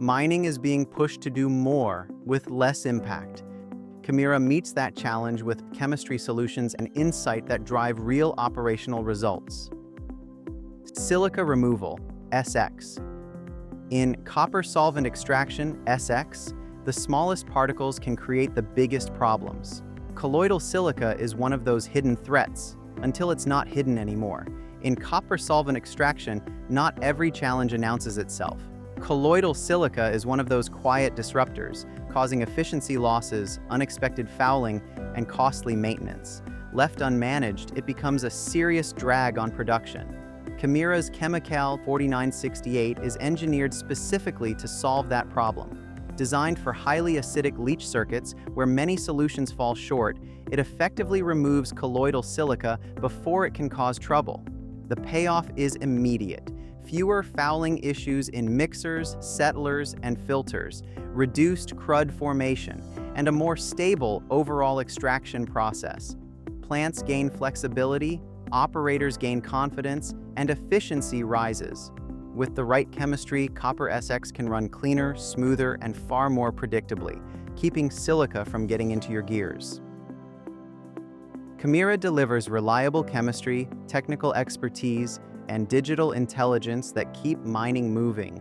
Mining is being pushed to do more with less impact. Kemira meets that challenge with chemistry solutions and insight that drive real operational results. Silica removal, SX. In copper solvent extraction, SX, the smallest particles can create the biggest problems. Colloidal silica is one of those hidden threats, until it's not hidden anymore. In copper solvent extraction, not every challenge announces itself. Colloidal silica is one of those quiet disruptors, causing efficiency losses, unexpected fouling, and costly maintenance. Left unmanaged, it becomes a serious drag on production. Kemira's KemEcal 4968 is engineered specifically to solve that problem. Designed for highly acidic leach circuits where many solutions fall short, it effectively removes colloidal silica before it can cause trouble. The payoff is immediate. Fewer fouling issues in mixers, settlers, and filters, reduced crud formation, and a more stable overall extraction process. Plants gain flexibility, operators gain confidence, and efficiency rises. With the right chemistry, copper SX can run cleaner, smoother, and far more predictably, keeping silica from getting into your gears. Kemira delivers reliable chemistry, technical expertise, and digital intelligence that keep mining moving.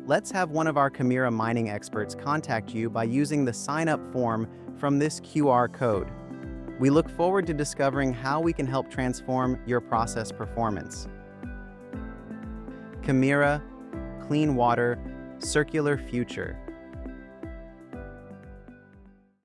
Let's have one of our Kemira mining experts contact you by using the sign-up form from this QR code. We look forward to discovering how we can help transform your process performance. Kemira, clean water, circular future.